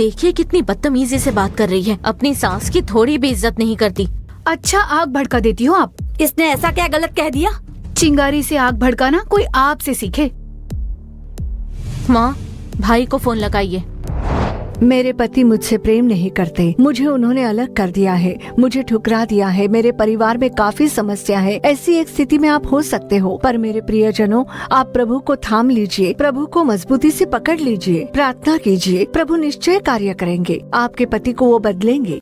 देखिए कितनी बदतमीजी से बात कर रही है, अपनी सास की थोड़ी भी इज्जत नहीं करती। अच्छा आग भड़का देती हो आप। इसने ऐसा क्या गलत कह दिया? चिंगारी से आग भड़काना कोई आपसे सीखे। माँ, भाई को फोन लगाइए। मेरे पति मुझसे प्रेम नहीं करते, मुझे उन्होंने अलग कर दिया है, मुझे ठुकरा दिया है, मेरे परिवार में काफी समस्या है। ऐसी एक स्थिति में आप हो सकते हो, पर मेरे प्रियजनों, आप प्रभु को थाम लीजिए, प्रभु को मजबूती से पकड़ लीजिए, प्रार्थना कीजिए, प्रभु निश्चय कार्य करेंगे, आपके पति को वो बदलेंगे।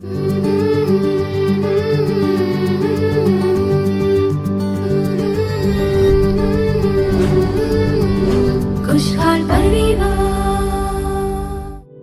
खुशहाल परिवार।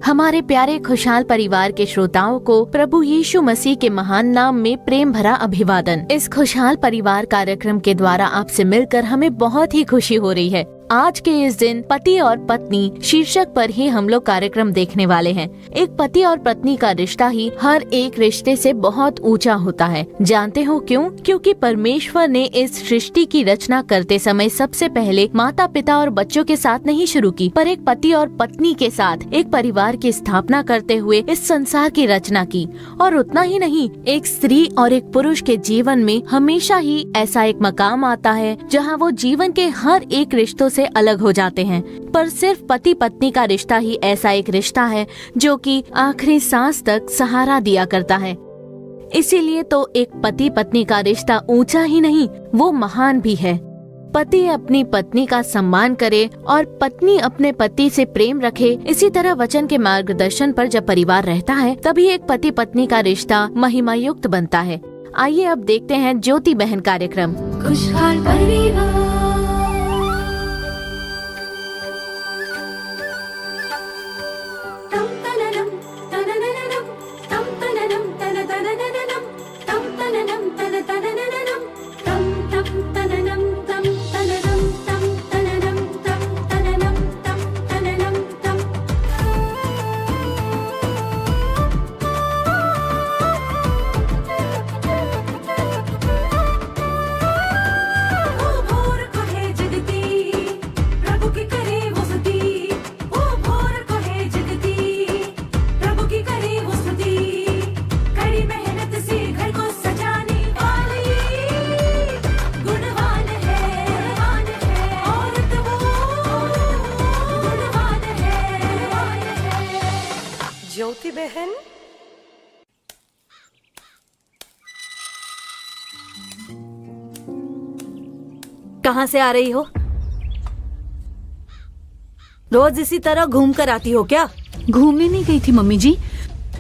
हमारे प्यारे खुशहाल परिवार के श्रोताओं को प्रभु यीशु मसीह के महान नाम में प्रेम भरा अभिवादन। इस खुशहाल परिवार कार्यक्रम के द्वारा आपसे मिलकर हमें बहुत ही खुशी हो रही है। आज के इस दिन पति और पत्नी शीर्षक पर ही हम लोग कार्यक्रम देखने वाले हैं। एक पति और पत्नी का रिश्ता ही हर एक रिश्ते से बहुत ऊंचा होता है। जानते हो क्यों? क्योंकि परमेश्वर ने इस सृष्टि की रचना करते समय सबसे पहले माता पिता और बच्चों के साथ नहीं शुरू की, पर एक पति और पत्नी के साथ एक परिवार की स्थापना करते हुए इस संसार की रचना की। और उतना ही नहीं, एक स्त्री और एक पुरुष के जीवन में हमेशा ही ऐसा एक मकाम आता है जहाँ वो जीवन के हर एक रिश्तों से अलग हो जाते हैं। पर सिर्फ पति पत्नी का रिश्ता ही ऐसा एक रिश्ता है जो कि आखिरी सांस तक सहारा दिया करता है। इसीलिए तो एक पति पत्नी का रिश्ता ऊंचा ही नहीं, वो महान भी है। पति अपनी पत्नी का सम्मान करे और पत्नी अपने पति से प्रेम रखे। इसी तरह वचन के मार्गदर्शन पर जब परिवार रहता है, तभी एक पति पत्नी का रिश्ता महिमा युक्त बनता है। आइए अब देखते हैं ज्योति बहन कार्यक्रम। खुशहाल परिवार। ज्योति बहन, कहाँ से आ रही हो? रोज इसी तरह घूम कर आती हो क्या? घूमने नहीं गई थी मम्मी जी,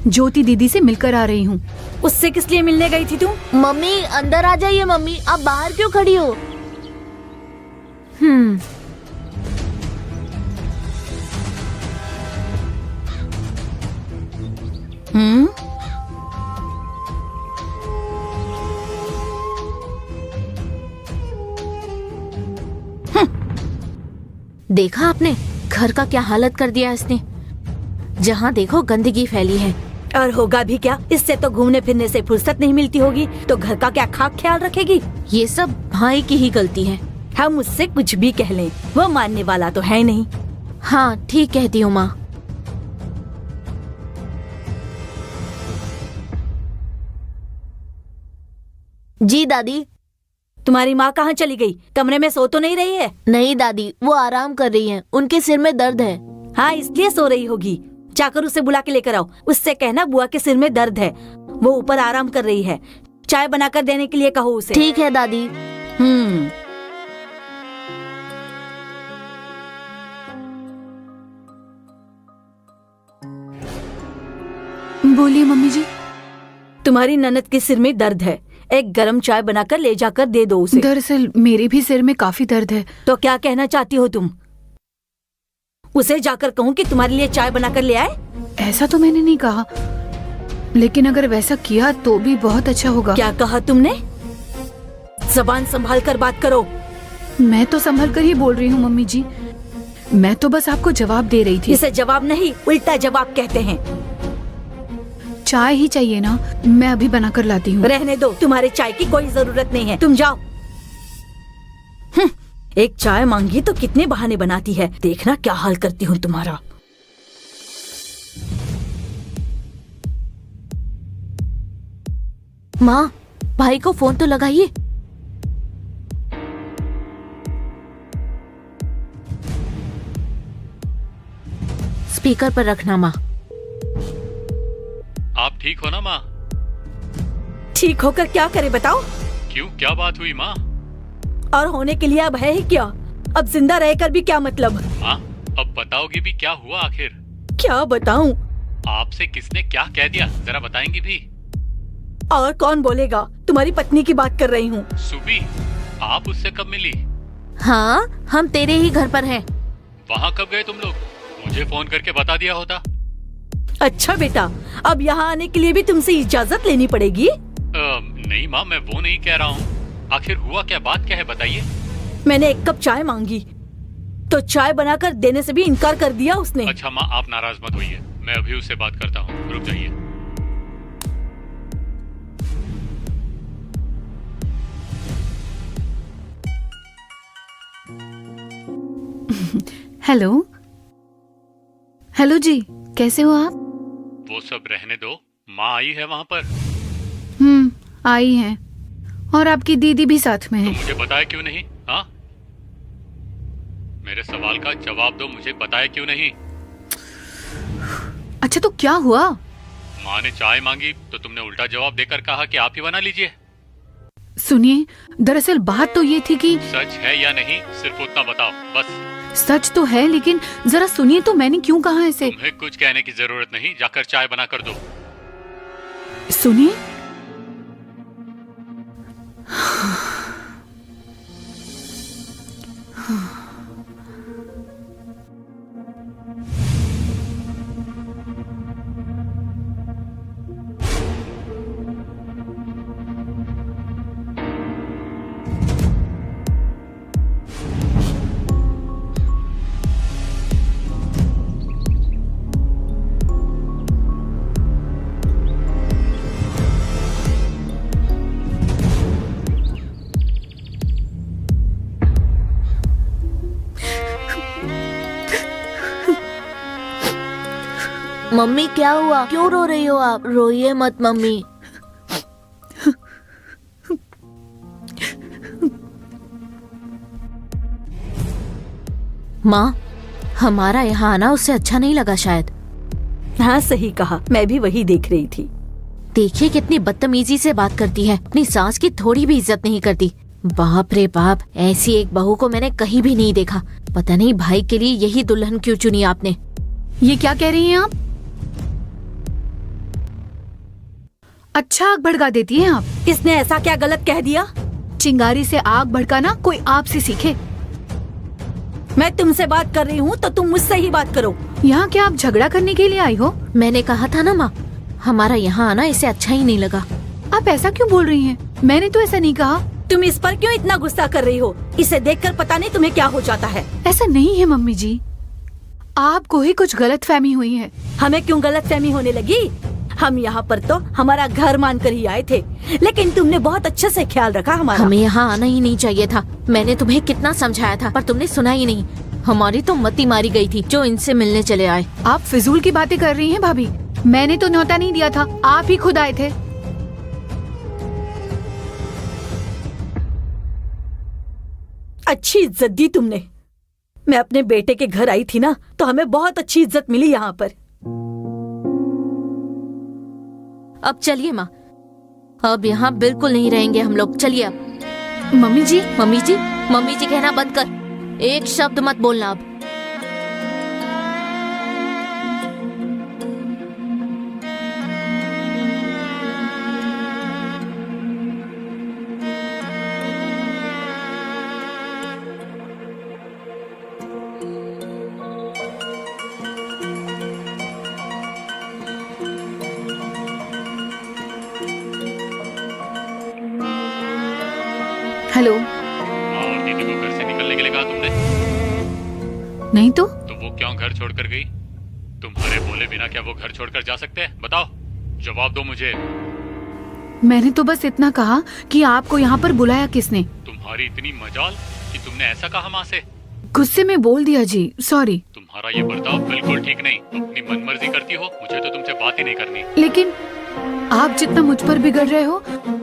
ज्योति दीदी से मिलकर आ रही हूँ। उससे किस लिए मिलने गई थी तुम? मम्मी अंदर आ जाइए। मम्मी आप बाहर क्यों खड़ी हो? देखा आपने घर का क्या हालत कर दिया इसने। जहाँ देखो गंदगी फैली है। और होगा भी क्या, इससे तो घूमने फिरने से फुर्सत नहीं मिलती होगी, तो घर का क्या खाक ख्याल रखेगी? ये सब भाई की ही गलती है। हम उससे कुछ भी कह लें, वो मानने वाला तो है नहीं। हाँ ठीक कहती हूँ माँ। जी दादी। तुम्हारी माँ कहाँ चली गई? कमरे में सो तो नहीं रही है? नहीं दादी, वो आराम कर रही हैं, उनके सिर में दर्द है। हाँ इसलिए सो रही होगी। जाकर उसे बुला के लेकर आओ, उससे कहना बुआ के सिर में दर्द है, वो ऊपर आराम कर रही है। चाय बनाकर देने के लिए कहो उसे। ठीक है दादी। बोलिए मम्मी जी। तुम्हारी ननद के सिर में दर्द है, एक गरम चाय बनाकर ले जाकर दे दो उसे। दरअसल मेरे भी सिर में काफी दर्द है। तो क्या कहना चाहती हो तुम? उसे जाकर कहूँ कि तुम्हारे लिए चाय बनाकर ले आए? ऐसा तो मैंने नहीं कहा, लेकिन अगर वैसा किया तो भी बहुत अच्छा होगा। क्या कहा तुमने? जबान संभाल कर बात करो। मैं तो संभल कर ही बोल रही हूँ मम्मी जी, मैं तो बस आपको जवाब दे रही थी। इसे जवाब नहीं, उल्टा जवाब कहते हैं। चाय ही चाहिए ना, मैं अभी बना कर लाती हूँ। रहने दो, तुम्हारे चाय की कोई जरूरत नहीं है, तुम जाओ। एक चाय मांगी तो कितने बहाने बनाती है, देखना क्या हाल करती हूँ तुम्हारा। माँ, भाई को फोन तो लगाइए। स्पीकर पर रखना माँ। आप ठीक हो ना माँ? ठीक होकर क्या करे बताओ? क्यों, क्या बात हुई माँ? और होने के लिए अब है ही क्या? अब जिंदा रहकर भी क्या मतलब? माँ, अब बताओगी भी क्या हुआ आखिर? क्या बताऊं? आपसे किसने क्या कह दिया, जरा बताएंगी भी? और कौन बोलेगा? तुम्हारी पत्नी की बात कर रही हूँ। सुबी, आप उससे कब मिली? हाँ, हम तेरे ही घर पर हैं। वहाँ कब गए तुम लोग? मुझे फोन करके बता दिया होता। अच्छा बेटा, अब यहाँ आने के लिए भी तुमसे इजाजत लेनी पड़ेगी? नहीं माँ, मैं वो नहीं कह रहा हूँ। आखिर हुआ क्या, बात क्या है, बताइए। मैंने एक कप चाय मांगी तो चाय बनाकर देने से भी इनकार कर दिया उसने। अच्छा माँ, आप नाराज मत होइए, मैं अभी उससे बात करता हूँ, रुक जाइए। हेलो। हेलो जी, कैसे हो आप? वो सब रहने दो, माँ आई है वहाँ पर? आई हैं। और आपकी दीदी भी साथ में है। मुझे बताया क्यों नहीं? हाँ, मेरे सवाल का जवाब दो, मुझे बताया क्यों नहीं? अच्छा तो क्या हुआ? माँ ने चाय मांगी तो तुमने उल्टा जवाब देकर कहा कि आप ही बना लीजिए। सुनिए, दरअसल बात तो ये थी कि सच है या नहीं, सिर्फ उतना बताओ बस। सच तो है, लेकिन जरा सुनिए तो मैंने क्यों कहा ऐसे। तुम्हें कुछ कहने की जरूरत नहीं, जाकर चाय बना कर दो। सुनिए, मम्मी क्या हुआ? क्यों रो रही हो आप? रोइए मत मम्मी। माँ, हमारा यहाँ आना उससे अच्छा नहीं लगा शायद। हाँ सही कहा, मैं भी वही देख रही थी। देखिए कितनी बदतमीजी से बात करती है, अपनी सास की थोड़ी भी इज्जत नहीं करती। बाप रे बाप, ऐसी एक बहू को मैंने कहीं भी नहीं देखा। पता नहीं भाई के लिए यही दुल्हन क्यों चुनी आपने। ये क्या कह रही हैं आप? अच्छा आग भड़का देती हैं आप। किसने ऐसा क्या गलत कह दिया? चिंगारी से आग भड़काना कोई आपसे सीखे। मैं तुमसे बात कर रही हूँ तो तुम मुझसे ही बात करो। यहाँ क्या आप झगड़ा करने के लिए आई हो? मैंने कहा था ना माँ, हमारा यहाँ आना इसे अच्छा ही नहीं लगा। आप ऐसा क्यों बोल रही हैं? मैंने तो ऐसा नहीं कहा। तुम इस पर क्यों इतना गुस्सा कर रही हो? इसे देखकर पता नहीं तुम्हें क्या हो जाता है। ऐसा नहीं है मम्मी जी, आपको ही कुछ गलतफहमी हुई है। हमें क्यों गलतफहमी होने लगी? हम यहाँ पर तो हमारा घर मानकर ही आए थे, लेकिन तुमने बहुत अच्छे से ख्याल रखा हमारा। हमें यहाँ आना ही नहीं चाहिए था। मैंने तुम्हें कितना समझाया था पर तुमने सुना ही नहीं। हमारी तो मती मारी गई थी जो इनसे मिलने चले आए। आप फिजूल की बातें कर रही हैं भाभी। मैंने तो न्योता नहीं दिया था, आप ही खुद आए थे। अच्छी इज्जत दी तुमने। मैं अपने बेटे के घर आई थी ना, तो हमें बहुत अच्छी इज्जत मिली यहाँ पर। अब चलिए माँ, अब यहाँ बिल्कुल नहीं रहेंगे हम लोग। चलिए अब। मम्मी जी, मम्मी जी, मम्मी जी कहना बंद कर। एक शब्द मत बोलना अब। हेलो। और दीदी को घर से निकलने के लिए कहा तुमने? नहीं तो वो क्यों घर छोड़कर गई? तुम्हारे बोले बिना क्या वो घर छोड़कर जा सकते हैं? बताओ, जवाब दो मुझे। मैंने तो बस इतना कहा कि आपको यहाँ पर बुलाया किसने। तुम्हारी इतनी मजाल कि तुमने ऐसा कहा माँ से? गुस्से में बोल दिया जी, सॉरी। तुम्हारा ये बर्ताव बिल्कुल ठीक नहीं। अपनी मनमर्जी करती हो, मुझे तो तुमसे बात ही नहीं करनी। लेकिन आप जितना मुझ पर बिगड़ रहे हो,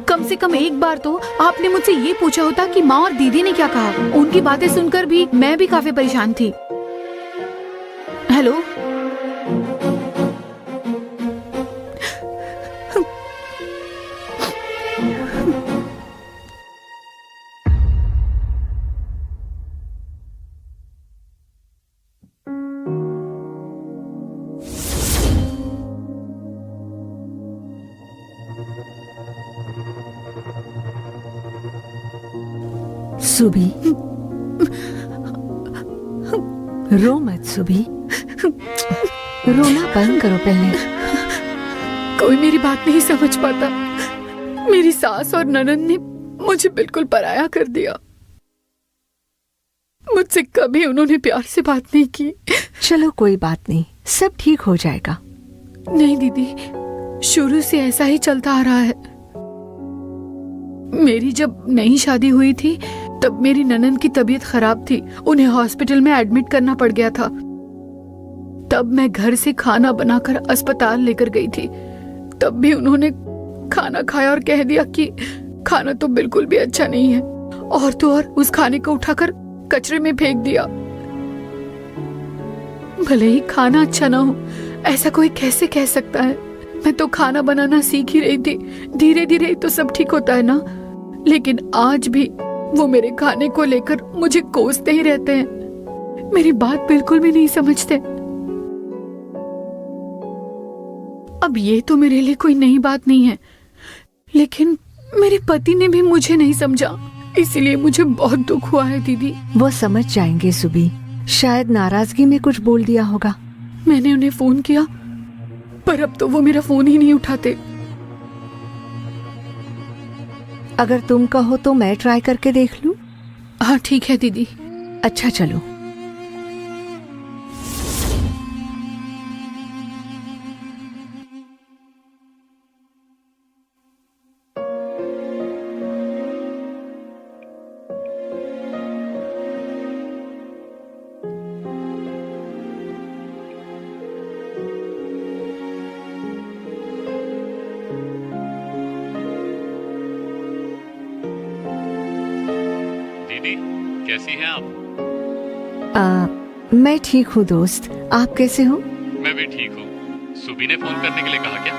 कम से कम एक बार तो आपने मुझसे ये पूछा होता कि माँ और दीदी ने क्या कहा। उनकी बातें सुनकर भी मैं भी काफी परेशान थी। हेलो, सुबी, रो मत सुबी, रोना बंद करो पहले। कोई मेरी बात नहीं समझ पाता। मेरी सास और ननद ने मुझे बिल्कुल पराया कर दिया। मुझसे कभी उन्होंने प्यार से बात नहीं की। चलो कोई बात नहीं, सब ठीक हो जाएगा। नहीं दीदी, शुरू से ऐसा ही चलता आ रहा है। मेरी जब नई शादी हुई थी तब मेरी ननद की तबीयत खराब थी, उन्हें हॉस्पिटल में एडमिट करना पड़ गया था। तब मैं घर से खाना बनाकर अस्पताल लेकर गई थी। तब भी उन्होंने खाना खाया और कह दिया कि खाना तो बिल्कुल भी अच्छा नहीं है, और तो और उस खाने को उठाकर कचरे में फेंक दिया। भले ही खाना अच्छा ना हो, ऐसा कोई कैसे कह सकता है। मैं तो खाना बनाना सीख ही रही थी, धीरे धीरे तो सब ठीक होता है ना। लेकिन आज भी वो मेरे खाने को लेकर मुझे कोसते ही रहते हैं। मेरी बात बिल्कुल भी नहीं समझते। अब ये तो मेरे लिए कोई नई बात नहीं है, लेकिन मेरे पति ने भी मुझे नहीं समझा, इसीलिए मुझे बहुत दुख हुआ है दीदी। वो समझ जाएंगे सुबी, शायद नाराजगी में कुछ बोल दिया होगा। मैंने उन्हें फोन किया, पर अब तो वो मेरा फोन ही नहीं उठाते। अगर तुम कहो तो मैं ट्राई करके देख लूं। हाँ ठीक है दीदी। अच्छा चलो। दीदी, कैसी हैं आप? मैं ठीक हूँ दोस्त, आप कैसे हो? मैं भी ठीक हूँ। सुबी ने फोन करने के लिए कहा क्या?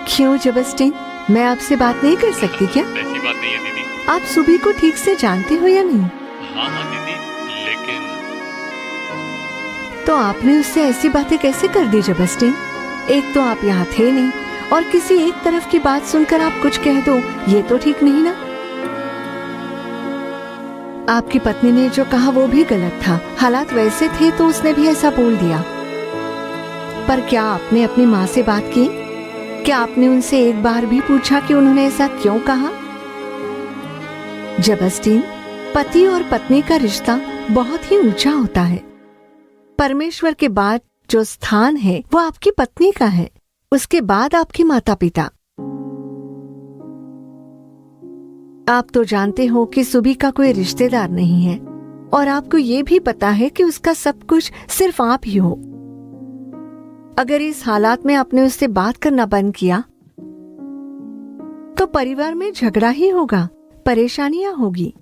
क्यों जबरस्टिन, मैं आपसे बात नहीं कर सकती क्या? ऐसी बात नहीं है दीदी। आप सुबी को ठीक से जानते हो या नहीं? हाँ हाँ दीदी, लेकिन तो आपने उससे ऐसी बातें कैसे कर दी जबरस्टिन? एक तो आप यहाँ थे नहीं, और किसी एक तरफ की बात सुनकर आप कुछ कह दो, ये तो ठीक नहीं ना। आपकी पत्नी ने जो कहा वो भी गलत था। हालात वैसे थे तो उसने भी ऐसा बोल दिया। पर क्या आपने अपनी माँ से बात की? क्या आपने उनसे एक बार भी पूछा कि उन्होंने ऐसा क्यों कहा? जबरस्टिन, पति और पत्नी का रिश्ता बहुत ही ऊंचा होता है। परमेश्वर के बाद जो स्थान है वो आपकी पत्नी का है, उसके बाद आपके माता पिता। आप तो जानते हो कि सुबी का कोई रिश्तेदार नहीं है, और आपको ये भी पता है कि उसका सब कुछ सिर्फ आप ही हो। अगर इस हालात में आपने उससे बात करना बंद किया तो परिवार में झगड़ा ही होगा, परेशानियां होगी।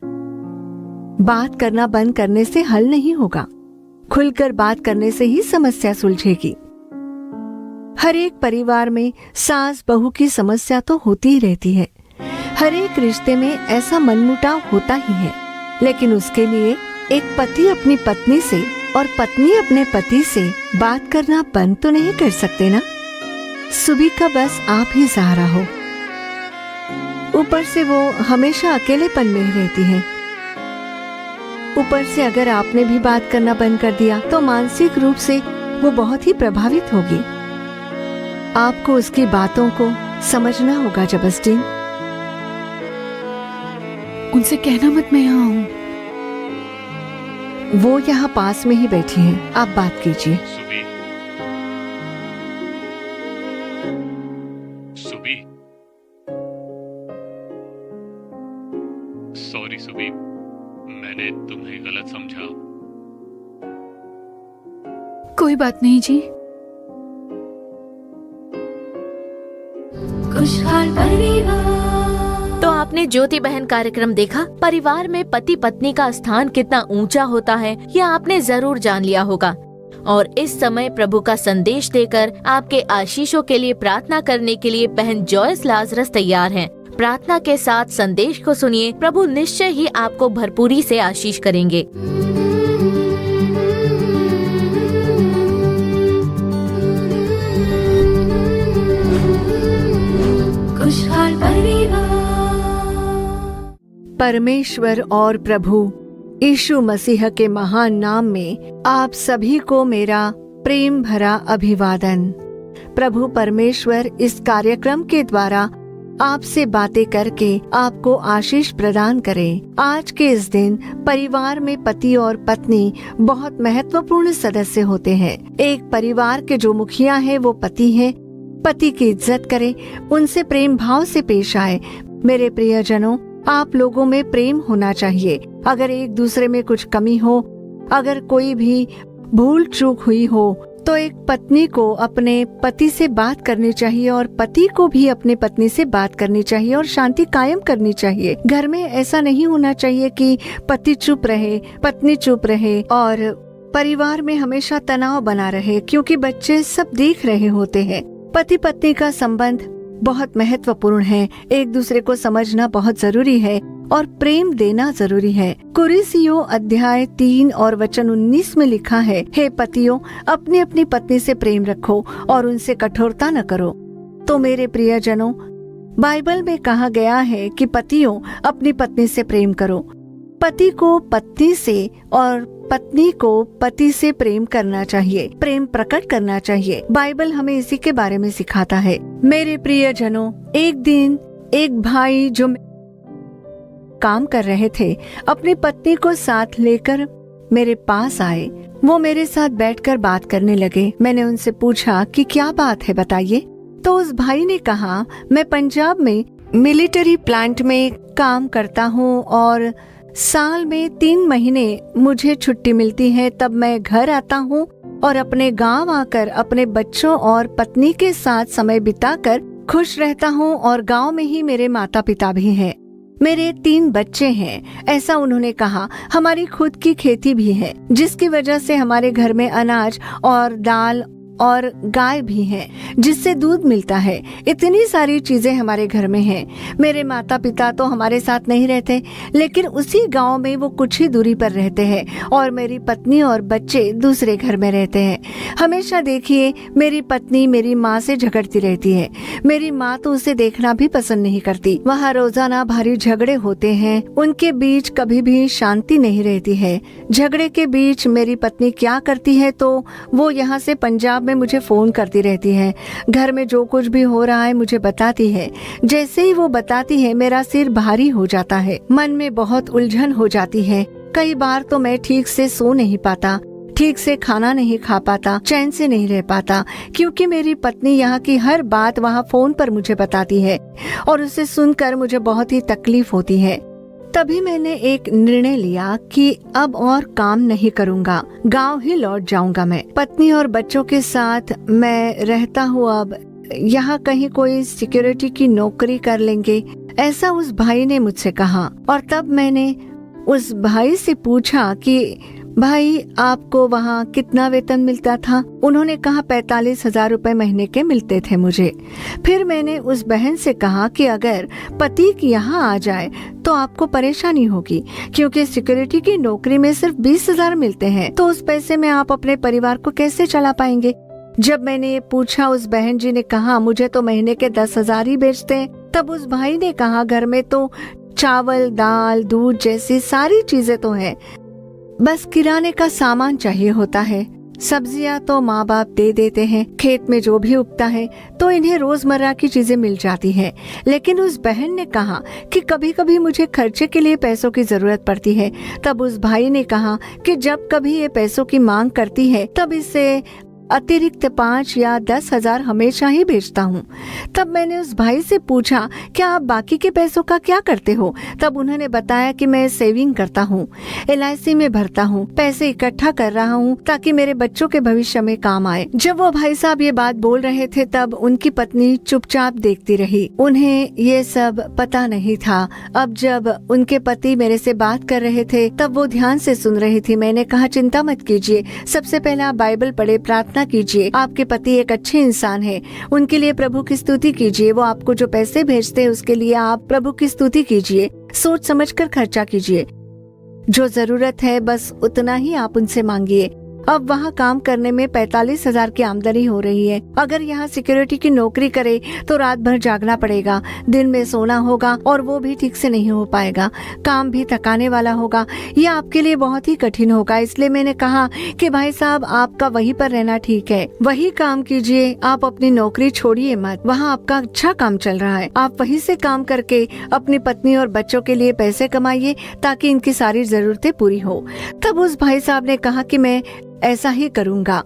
बात करना बंद करने से हल नहीं होगा, खुलकर बात करने से ही समस्या सुलझेगी। हर एक परिवार में सास बहू की समस्या तो होती ही रहती है। हर एक रिश्ते में ऐसा मनमुटाव होता ही है, लेकिन उसके लिए एक पति अपनी पत्नी से और पत्नी अपने पति से बात करना बंद तो नहीं कर सकते ना। सुबी का बस आप ही सहारा हो। ऊपर से वो हमेशा अकेलेपन में ही रहती है। ऊपर से अगर आपने भी बात करना बंद कर दिया तो मानसिक रूप से वो बहुत ही प्रभावित होगी। आपको उसकी बातों को समझना होगा जबरस्टिन। उनसे कहना मत मैं यहाँ हूँ। वो यहाँ पास में ही बैठी हैं, आप बात कीजिए। सुबी, सुबी, सॉरी सुबी, मैंने तुम्हें गलत समझा। कोई बात नहीं जी। खुशहाल परिवार। तो आपने ज्योति बहन कार्यक्रम देखा। परिवार में पति पत्नी का स्थान कितना ऊंचा होता है यह आपने जरूर जान लिया होगा। और इस समय प्रभु का संदेश देकर आपके आशीषों के लिए प्रार्थना करने के लिए बहन जॉयस लाजरस तैयार हैं। प्रार्थना के साथ संदेश को सुनिए। प्रभु निश्चय ही आपको भरपूरी से आशीष करेंगे। खुशहाल परिवार। परमेश्वर और प्रभु यीशु मसीह के महान नाम में आप सभी को मेरा प्रेम भरा अभिवादन। प्रभु परमेश्वर इस कार्यक्रम के द्वारा आपसे बातें करके आपको आशीष प्रदान करें। आज के इस दिन परिवार में पति और पत्नी बहुत महत्वपूर्ण सदस्य होते हैं। एक परिवार के जो मुखिया है वो पति है। पति की इज्जत करें, उनसे प्रेम भाव से पेश आए। मेरे प्रियजनों, आप लोगों में प्रेम होना चाहिए। अगर एक दूसरे में कुछ कमी हो, अगर कोई भी भूल चूक हुई हो, तो एक पत्नी को अपने पति से बात करनी चाहिए और पति को भी अपने पत्नी से बात करनी चाहिए और शांति कायम करनी चाहिए। घर में ऐसा नहीं होना चाहिए कि पति चुप रहे, पत्नी चुप रहे और परिवार में हमेशा तनाव बना रहे, क्योंकि बच्चे सब देख रहे होते हैं। पति पत्नी का संबंध बहुत महत्वपूर्ण है। एक दूसरे को समझना बहुत जरूरी है और प्रेम देना जरूरी है। कुरिसियों अध्याय 3 और वचन 19 में लिखा है, हे पतियों, अपनी अपनी पत्नी से प्रेम रखो और उनसे कठोरता न करो। तो मेरे प्रियजनों, बाइबल में कहा गया है कि पतियों अपनी पत्नी से प्रेम करो। पति को पत्नी से और पत्नी को पति से प्रेम करना चाहिए, प्रेम प्रकट करना चाहिए। बाइबल हमें इसी के बारे में सिखाता है। मेरे प्रियजनों, एक दिन एक भाई जो काम कर रहे थे अपनी पत्नी को साथ लेकर मेरे पास आए। वो मेरे साथ बैठकर बात करने लगे। मैंने उनसे पूछा कि क्या बात है, बताइए। तो उस भाई ने कहा, मैं पंजाब में मिलिट्री प्लांट में काम करता हूँ और साल में 3 महीने मुझे छुट्टी मिलती है। तब मैं घर आता हूँ और अपने गांव आकर अपने बच्चों और पत्नी के साथ समय बिताकर खुश रहता हूँ और गांव में ही मेरे माता पिता भी हैं। मेरे 3 बच्चे हैं। ऐसा उन्होंने कहा। हमारी खुद की खेती भी है, जिसकी वजह से हमारे घर में अनाज और दाल और गाय भी है, जिससे दूध मिलता है। इतनी सारी चीजें हमारे घर में हैं। मेरे माता पिता तो हमारे साथ नहीं रहते, लेकिन उसी गांव में वो कुछ ही दूरी पर रहते हैं और मेरी पत्नी और बच्चे दूसरे घर में रहते हैं। हमेशा देखिए, मेरी पत्नी मेरी माँ से झगड़ती रहती है। मेरी माँ तो उसे देखना भी पसंद नहीं करती। वहाँ रोजाना भारी झगड़े होते हैं। उनके बीच कभी भी शांति नहीं रहती है। झगड़े के बीच मेरी पत्नी क्या करती है, तो वो यहाँ से पंजाब में मुझे फोन करती रहती है। घर में जो कुछ भी हो रहा है मुझे बताती है। जैसे ही वो बताती है मेरा सिर भारी हो जाता है, मन में बहुत उलझन हो जाती है। कई बार तो मैं ठीक से सो नहीं पाता, ठीक से खाना नहीं खा पाता, चैन से नहीं रह पाता, क्योंकि मेरी पत्नी यहाँ की हर बात वहाँ फोन पर मुझे बताती है और उसे सुनकर मुझे बहुत ही तकलीफ होती है। तभी मैंने एक निर्णय लिया कि अब और काम नहीं करूँगा, गांव ही लौट जाऊंगा। मैं पत्नी और बच्चों के साथ मैं रहता हूँ। अब यहाँ कहीं कोई सिक्योरिटी की नौकरी कर लेंगे, ऐसा उस भाई ने मुझसे कहा। और तब मैंने उस भाई से पूछा कि भाई, आपको वहाँ कितना वेतन मिलता था? उन्होंने कहा 45,000 रुपए महीने के मिलते थे मुझे। फिर मैंने उस बहन से कहा कि अगर पति यहाँ आ जाए तो आपको परेशानी होगी, क्योंकि सिक्योरिटी की नौकरी में सिर्फ 20,000 मिलते हैं, तो उस पैसे में आप अपने परिवार को कैसे चला पाएंगे? जब मैंने ये पूछा, उस बहन जी ने कहा मुझे तो महीने के 10,000 ही बेचते हैं। तब उस भाई ने कहा, घर में तो चावल, दाल, दूध जैसी सारी चीजें तो है, बस किराने का सामान चाहिए होता है। सब्जियां तो माँ बाप दे देते हैं, खेत में जो भी उगता है तो इन्हें रोजमर्रा की चीजें मिल जाती हैं। लेकिन उस बहन ने कहा कि कभी कभी मुझे खर्चे के लिए पैसों की जरूरत पड़ती है। तब उस भाई ने कहा कि जब कभी ये पैसों की मांग करती है तब इसे अतिरिक्त 5 या 10 हजार हमेशा ही भेजता हूँ। तब मैंने उस भाई से पूछा, क्या आप बाकी के पैसों का क्या करते हो? तब उन्होंने बताया कि मैं सेविंग करता हूँ, LIC में भरता हूँ, पैसे इकट्ठा कर रहा हूँ ताकि मेरे बच्चों के भविष्य में काम आए। जब वो भाई साहब ये बात बोल रहे थे तब उनकी पत्नी चुपचाप देखती रही। उन्हें ये सब पता नहीं था। अब जब उनके पति मेरे से बात कर रहे थे तब वो ध्यान से सुन रही थी। मैंने कहा, चिंता मत कीजिए, सबसे पहले आप बाइबल पढ़े, प्रार्थना कीजिए। आपके पति एक अच्छे इंसान है, उनके लिए प्रभु की स्तुति कीजिए। वो आपको जो पैसे भेजते हैं उसके लिए आप प्रभु की स्तुति कीजिए। सोच समझकर खर्चा कीजिए। जो जरूरत है बस उतना ही आप उनसे मांगिए। अब वहाँ काम करने में 45 हजार की आमदनी हो रही है। अगर यहाँ सिक्योरिटी की नौकरी करे तो रात भर जागना पड़ेगा, दिन में सोना होगा और वो भी ठीक से नहीं हो पाएगा। काम भी थकाने वाला होगा, ये आपके लिए बहुत ही कठिन होगा। इसलिए मैंने कहा कि भाई साहब, आपका वहीं पर रहना ठीक है, वही काम कीजिए, आप अपनी नौकरी छोड़िए मत। वहाँ आपका अच्छा काम चल रहा है, आप वहीं से काम करके अपनी पत्नी और बच्चों के लिए पैसे कमाइए ताकि इनकी सारी जरूरतें पूरी हो। तब उस भाई साहब ने कहा कि मैं ऐसा ही करूँगा।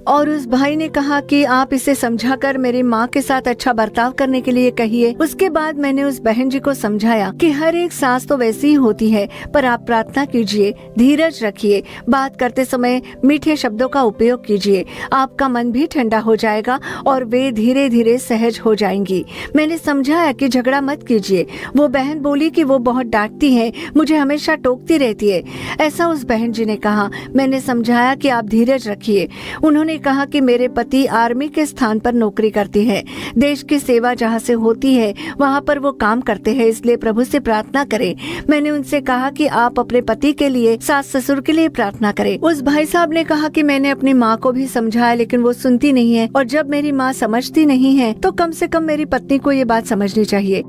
और उस भाई ने कहा कि आप इसे समझाकर मेरी माँ के साथ अच्छा बर्ताव करने के लिए कहिए। उसके बाद मैंने उस बहन जी को समझाया कि हर एक सास तो वैसी ही होती है, पर आप प्रार्थना कीजिए, धीरज रखिए, बात करते समय मीठे शब्दों का उपयोग कीजिए, आपका मन भी ठंडा हो जाएगा और वे धीरे धीरे सहज हो जाएंगी। मैंने समझाया कि झगड़ा मत कीजिए। वो बहन बोली कि वो बहुत डांटती है, मुझे हमेशा टोकती रहती है, ऐसा उस बहन जी ने कहा। मैंने समझाया कि आप धीरज रखिए। उन्होंने कहा कि मेरे पति आर्मी के स्थान पर नौकरी करती है, देश की सेवा जहाँ से होती है वहाँ पर वो काम करते हैं, इसलिए प्रभु से प्रार्थना करें। मैंने उनसे कहा कि आप अपने पति के लिए, सास ससुर के लिए प्रार्थना करें। उस भाई साहब ने कहा कि मैंने अपनी माँ को भी समझाया लेकिन वो सुनती नहीं है, और जब मेरी माँ समझती नहीं है तो कम से कम मेरी पत्नी को ये बात समझनी चाहिए,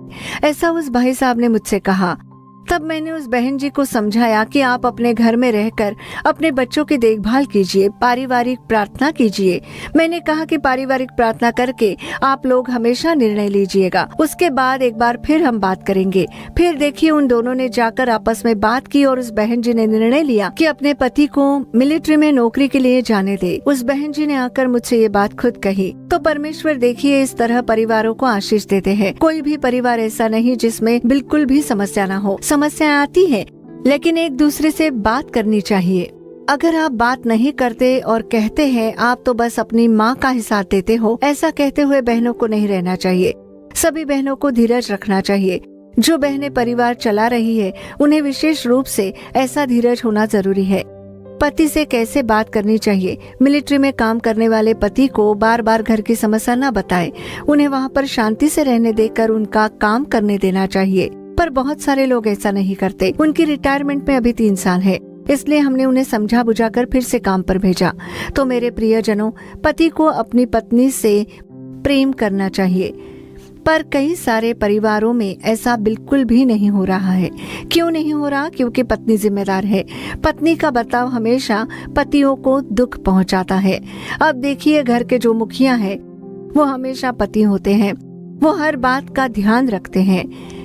ऐसा उस भाई साहब ने मुझसे कहा। तब मैंने उस बहन जी को समझाया कि आप अपने घर में रहकर अपने बच्चों की देखभाल कीजिए, पारिवारिक प्रार्थना कीजिए। मैंने कहा कि पारिवारिक प्रार्थना करके आप लोग हमेशा निर्णय लीजिएगा, उसके बाद एक बार फिर हम बात करेंगे। फिर देखिए, उन दोनों ने जाकर आपस में बात की और उस बहन जी ने निर्णय लिया कि अपने पति को मिलिट्री में नौकरी के लिए जाने दे। उस बहन जी ने आकर मुझसे ये बात खुद कही। तो परमेश्वर देखिए इस तरह परिवारों को आशीष देते हैं। कोई भी परिवार ऐसा नहीं जिसमें बिल्कुल भी समस्या न हो। समस्या आती है लेकिन एक दूसरे से बात करनी चाहिए। अगर आप बात नहीं करते और कहते हैं आप तो बस अपनी माँ का ही साथ देते हो, ऐसा कहते हुए बहनों को नहीं रहना चाहिए। सभी बहनों को धीरज रखना चाहिए। जो बहनें परिवार चला रही है उन्हें विशेष रूप से ऐसा धीरज होना जरूरी है। पति से कैसे बात करनी चाहिए। मिलिट्री में काम करने वाले पति को बार बार घर की समस्या न बताएं। उन्हें वहाँ पर शांति से रहने देकर उनका काम करने देना चाहिए। पर बहुत सारे लोग ऐसा नहीं करते। उनकी रिटायरमेंट में अभी 3 साल है, इसलिए हमने उन्हें समझा बुझाकर फिर से काम पर भेजा। तो मेरे प्रियजनों, पति को अपनी पत्नी से प्रेम करना चाहिए, पर कई सारे परिवारों में ऐसा बिल्कुल भी नहीं हो रहा है। क्यों नहीं हो रहा? क्योंकि पत्नी जिम्मेदार है। पत्नी का बर्ताव हमेशा पतियों को दुख पहुंचाता है। अब देखिए, घर के जो मुखिया हैं वो हमेशा पति होते हैं, वो हर बात का ध्यान रखते हैं,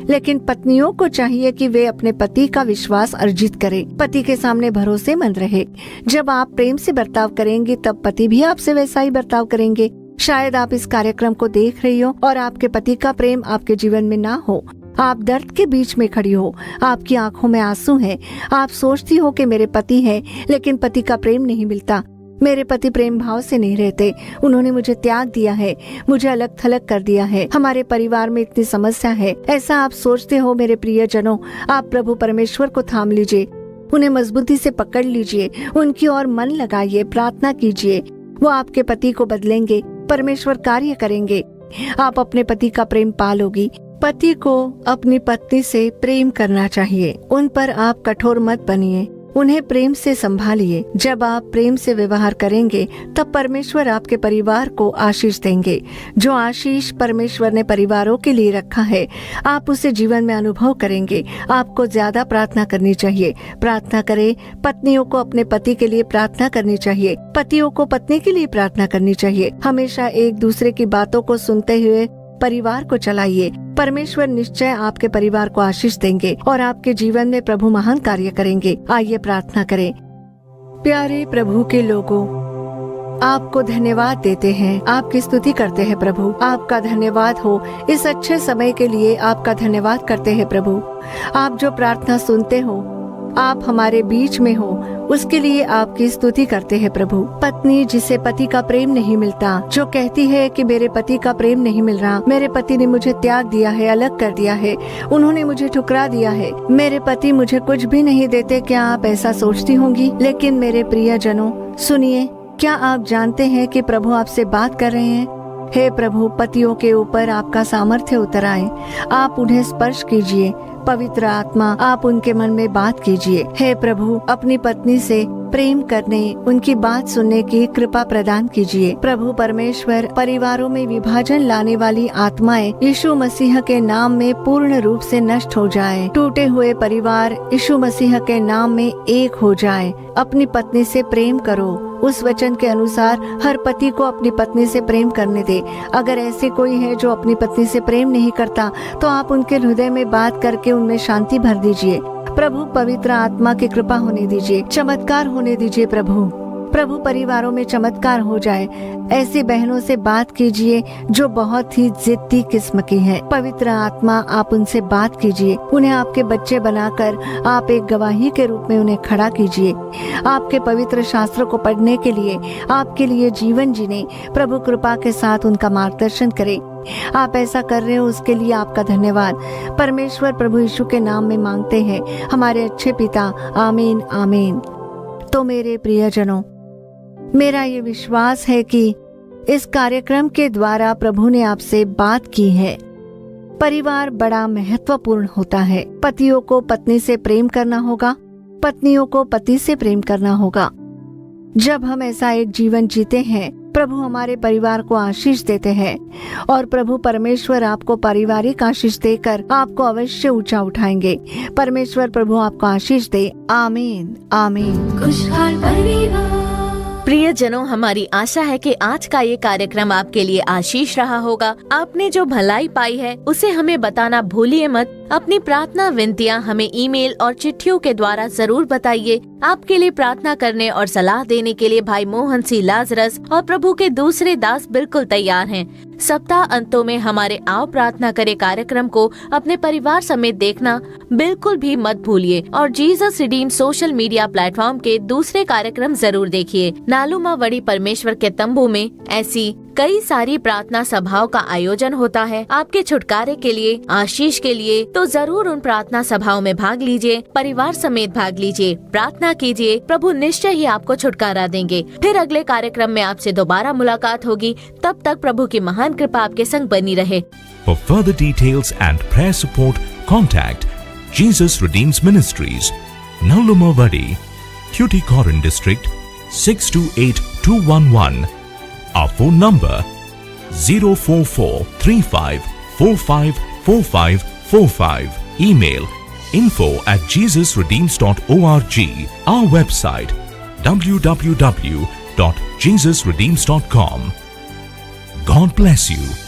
लेकिन पत्नियों को चाहिए कि वे अपने पति का विश्वास अर्जित करें, पति के सामने भरोसेमंद रहे। जब आप प्रेम से बर्ताव करेंगे तब पति भी आपसे वैसा ही बर्ताव करेंगे। शायद आप इस कार्यक्रम को देख रही हो और आपके पति का प्रेम आपके जीवन में ना हो। आप दर्द के बीच में खड़ी हो, आपकी आंखों में आंसू हैं। आप सोचती हो कि मेरे पति हैं, लेकिन पति का प्रेम नहीं मिलता। मेरे पति प्रेम भाव से नहीं रहते, उन्होंने मुझे त्याग दिया है, मुझे अलग थलग कर दिया है, हमारे परिवार में इतनी समस्या है। ऐसा आप सोचते हो मेरे प्रियजनों, आप प्रभु परमेश्वर को थाम लीजिए, उन्हें मजबूती से पकड़ लीजिए, उनकी ओर मन लगाइए, प्रार्थना कीजिए। वो आपके पति को बदलेंगे, परमेश्वर कार्य करेंगे। आप अपने पति का प्रेम पालोगी। पति को अपनी पत्नी से प्रेम करना चाहिए। उन पर आप कठोर मत बनिए, उन्हें प्रेम से संभालिए। जब आप प्रेम से व्यवहार करेंगे तब परमेश्वर आपके परिवार को आशीष देंगे। जो आशीष परमेश्वर ने परिवारों के लिए रखा है, आप उसे जीवन में अनुभव करेंगे। आपको ज्यादा प्रार्थना करनी चाहिए। प्रार्थना करें। पत्नियों को अपने पति के लिए प्रार्थना करनी चाहिए, पतियों को पत्नी के लिए प्रार्थना करनी चाहिए। हमेशा एक दूसरे की बातों को सुनते हुए परिवार को चलाइए। परमेश्वर निश्चय आपके परिवार को आशीष देंगे और आपके जीवन में प्रभु महान कार्य करेंगे। आइए प्रार्थना करें। प्यारे प्रभु के लोगों, आपको धन्यवाद देते हैं, आपकी स्तुति करते हैं प्रभु। आपका धन्यवाद हो इस अच्छे समय के लिए, आपका धन्यवाद करते हैं प्रभु। आप जो प्रार्थना सुनते हो, आप हमारे बीच में हो, उसके लिए आपकी स्तुति करते हैं प्रभु। पत्नी जिसे पति का प्रेम नहीं मिलता, जो कहती है कि मेरे पति का प्रेम नहीं मिल रहा, मेरे पति ने मुझे त्याग दिया है, अलग कर दिया है, उन्होंने मुझे ठुकरा दिया है, मेरे पति मुझे कुछ भी नहीं देते, क्या आप ऐसा सोचती होंगी? लेकिन मेरे प्रियजनों सुनिए, क्या आप जानते हैं कि प्रभु आपसे बात कर रहे हैं? हे प्रभु, पतियों के ऊपर आपका सामर्थ्य उतर आए, आप उन्हें स्पर्श कीजिए। पवित्र आत्मा, आप उनके मन में बात कीजिए। हे प्रभु, अपनी पत्नी से प्रेम करने, उनकी बात सुनने की कृपा प्रदान कीजिए। प्रभु परमेश्वर, परिवारों में विभाजन लाने वाली आत्माएं यीशु मसीह के नाम में पूर्ण रूप से नष्ट हो जाए। टूटे हुए परिवार यीशु मसीह के नाम में एक हो जाए। अपनी पत्नी से प्रेम करो, उस वचन के अनुसार हर पति को अपनी पत्नी से प्रेम करने दे। अगर ऐसे कोई है जो अपनी पत्नी से प्रेम नहीं करता, तो आप उनके हृदय में बात करके उनमें शांति भर दीजिए। प्रभु, पवित्र आत्मा की कृपा होने दीजिए, चमत्कार होने दीजिए। प्रभु, परिवारों में चमत्कार हो जाए। ऐसी बहनों से बात कीजिए जो बहुत ही जिद्दी किस्म की हैं। पवित्र आत्मा, आप उनसे बात कीजिए, उन्हें आपके बच्चे बनाकर आप एक गवाही के रूप में उन्हें खड़ा कीजिए। आपके पवित्र शास्त्र को पढ़ने के लिए, आपके लिए जीवन जीने प्रभु कृपा के साथ उनका मार्गदर्शन करें। आप ऐसा कर रहे हो, उसके लिए आपका धन्यवाद। परमेश्वर प्रभु यीशु के नाम में मांगते हैं, हमारे अच्छे पिता। आमीन, आमीन। तो मेरे प्रियजनों, मेरा ये विश्वास है कि इस कार्यक्रम के द्वारा प्रभु ने आपसे बात की है। परिवार बड़ा महत्वपूर्ण होता है। पतियों को पत्नी से प्रेम करना होगा, पत्नियों को पति से प्रेम करना होगा। जब हम ऐसा एक जीवन जीते हैं, प्रभु हमारे परिवार को आशीष देते हैं और प्रभु परमेश्वर आपको पारिवारिक आशीष देकर आपको अवश्य ऊंचा उठाएंगे। परमेश्वर प्रभु आपको आशीष दे। आमीन, आमीन। खुशहाल परिवार। प्रियजनों, हमारी आशा है कि आज का ये कार्यक्रम आपके लिए आशीष रहा होगा। आपने जो भलाई पाई है उसे हमें बताना भूलिए मत। अपनी प्रार्थना विनतियाँ हमें ईमेल और चिट्ठियों के द्वारा जरूर बताइए। आपके लिए प्रार्थना करने और सलाह देने के लिए भाई मोहन सी लाजरस और प्रभु के दूसरे दास बिल्कुल तैयार हैं। सप्ताह अंतों में हमारे आओ प्रार्थना करे कार्यक्रम को अपने परिवार समेत देखना बिल्कुल भी मत भूलिए और Jesus redeem social media platform के दूसरे कार्यक्रम जरूर देखिए। नालूमा वड़ी परमेश्वर के तंबू में ऐसी कई सारी प्रार्थना सभाओं का आयोजन होता है आपके छुटकारे के लिए, आशीष के लिए। तो जरूर उन प्रार्थना सभाओं में भाग लीजिए, परिवार समेत भाग लीजिए, प्रार्थना कीजिए। प्रभु निश्चय ही आपको छुटकारा देंगे। फिर अगले कार्यक्रम में आपसे दोबारा मुलाकात होगी। तब तक प्रभु की महान कृपा आपके संग बनी रहे। For further details and prayer support, contact Jesus Redeems Ministries, Nalluma Vadi, Tuticorin District, 628211. Our phone number 04435454545. Email info@jesusredeems.org. Our website www.jesusredeems.com. God bless you.